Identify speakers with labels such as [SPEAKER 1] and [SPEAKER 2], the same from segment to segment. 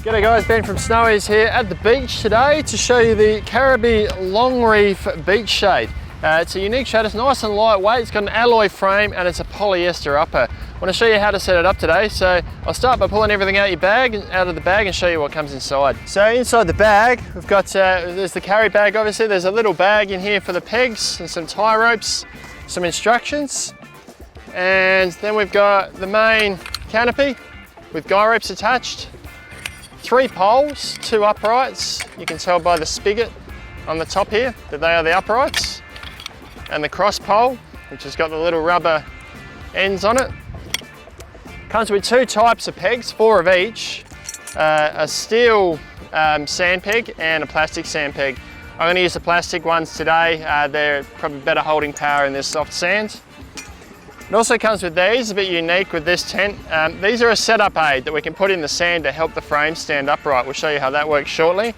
[SPEAKER 1] G'day guys, Ben from Snowies here at the beach today to show you the Caribee Long Reef Beach Shade. It's a unique shade, it's nice and lightweight, it's got an alloy frame and it's a polyester upper. I want to show you how to set it up today, so I'll start by pulling everything out of the bag and show you what comes inside. So inside the bag, we've got, there's the carry bag obviously, there's a little bag in here for the pegs and some tie ropes, some instructions, and then we've got the main canopy with guy ropes attached. 3 poles, 2 uprights. You can tell by the spigot on the top here that they are the uprights. And the cross pole, which has got the little rubber ends on it. Comes with 2 types of pegs, 4 of each. A steel sand peg and a plastic sand peg. I'm going to use the plastic ones today. They're probably better holding power in this soft sand. It also comes with these, a bit unique with this tent. These are a setup aid that we can put in the sand to help the frame stand upright. We'll show you how that works shortly.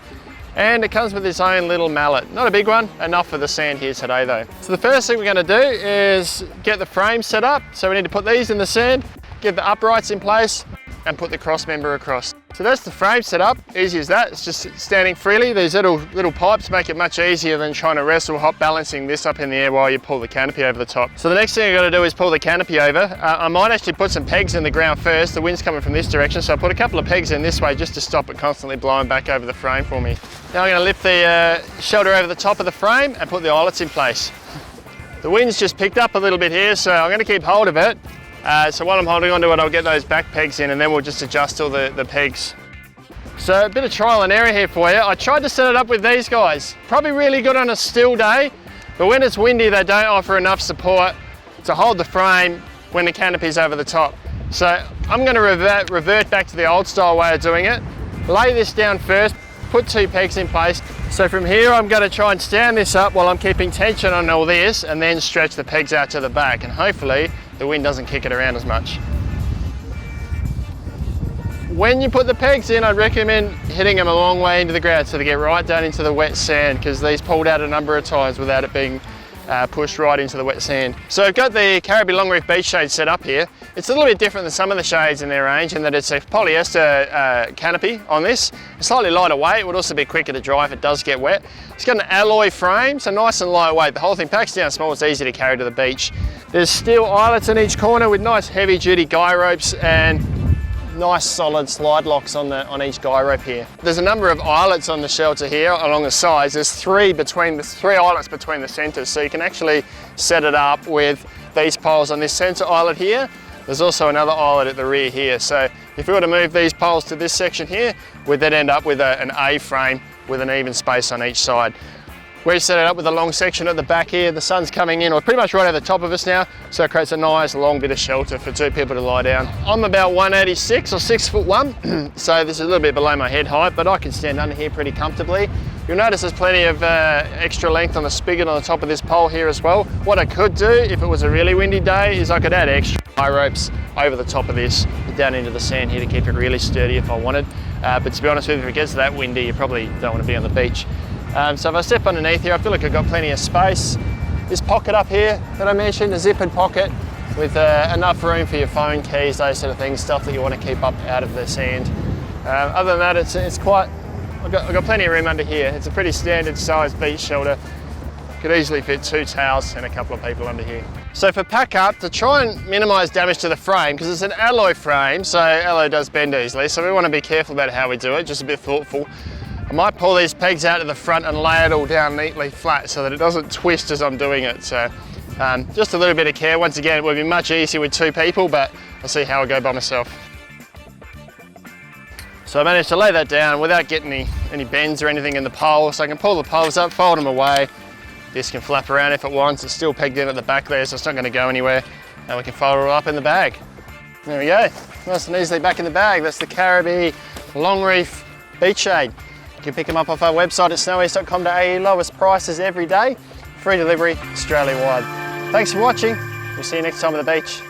[SPEAKER 1] And it comes with its own little mallet. Not a big one, enough for the sand here today though. So the first thing we're going to do is get the frame set up. So we need to put these in the sand, get the uprights in place and put the cross member across. So that's the frame set up, easy as that. It's just standing freely. These little pipes make it much easier than trying to wrestle hot balancing this up in the air while you pull the canopy over the top. So the next thing I've got to do is pull the canopy over. I might actually put some pegs in the ground first. The wind's coming from this direction, so I'll put a couple of pegs in this way just to stop it constantly blowing back over the frame for me. Now I'm going to lift the shelter over the top of the frame and put the eyelets in place. The wind's just picked up a little bit here, so I'm going to keep hold of it. So while I'm holding onto it, I'll get those back pegs in and then we'll just adjust all the pegs. So a bit of trial and error here for you. I tried to set it up with these guys. Probably really good on a still day, but when it's windy, they don't offer enough support to hold the frame when the canopy's over the top. So I'm going to revert back to the old style way of doing it. Lay this down first, put 2 pegs in place. So from here, I'm going to try and stand this up while I'm keeping tension on all this and then stretch the pegs out to the back and hopefully the wind doesn't kick it around as much. When you put the pegs in, I'd recommend hitting them a long way into the ground so they get right down into the wet sand because these pulled out a number of times without it being pushed right into the wet sand. So I've got the Caribee Long Reef Beach Shade set up here. It's a little bit different than some of the shades in their range in that it's a polyester canopy on this. It's slightly lighter weight, it would also be quicker to dry if it does get wet. It's got an alloy frame, so nice and lightweight. The whole thing packs down small, it's easy to carry to the beach. There's steel eyelets in each corner with nice heavy duty guy ropes and nice solid slide locks on each guy rope here. There's a number of eyelets on the shelter here along the sides. There's 3 eyelets between the centers, so you can actually set it up with these poles on this center eyelet here. There's also another eyelet at the rear here. So if we were to move these poles to this section here, we'd then end up with an A frame with an even space on each side. We've set it up with a long section at the back here. The sun's coming in, or pretty much right over the top of us now, so it creates a nice long bit of shelter for 2 people to lie down. I'm about 186 or 6'1", so this is a little bit below my head height, but I can stand under here pretty comfortably. You'll notice there's plenty of extra length on the spigot on the top of this pole here as well. What I could do, if it was a really windy day, is I could add extra high ropes over the top of this, down into the sand here to keep it really sturdy if I wanted. But to be honest with you, if it gets that windy, you probably don't want to be on the beach. So if I step underneath here, I feel like I've got plenty of space. This pocket up here that I mentioned, a zippered pocket with enough room for your phone, keys, those sort of things, stuff that you want to keep up out of the sand. Other than that, it's quite, I've got plenty of room under here. It's a pretty standard sized beach shelter. Could easily fit 2 towels and a couple of people under here. So for pack up, to try and minimise damage to the frame, because it's an alloy frame, so alloy does bend easily, so we want to be careful about how we do it, just a bit thoughtful. I might pull these pegs out to the front and lay it all down neatly flat so that it doesn't twist as I'm doing it. So just a little bit of care. Once again, it would be much easier with 2 people, but I'll see how I go by myself. So I managed to lay that down without getting any bends or anything in the pole, so I can pull the poles up, fold them away. This can flap around if it wants. It's still pegged in at the back there, so it's not going to go anywhere. And we can fold it up in the bag. There we go. Nice and easily back in the bag. That's the Caribee Long Reef Beach Shade. You can pick them up off our website at snowies.com.au. Lowest prices every day. Free delivery Australia-wide. Thanks for watching. We'll see you next time at the beach.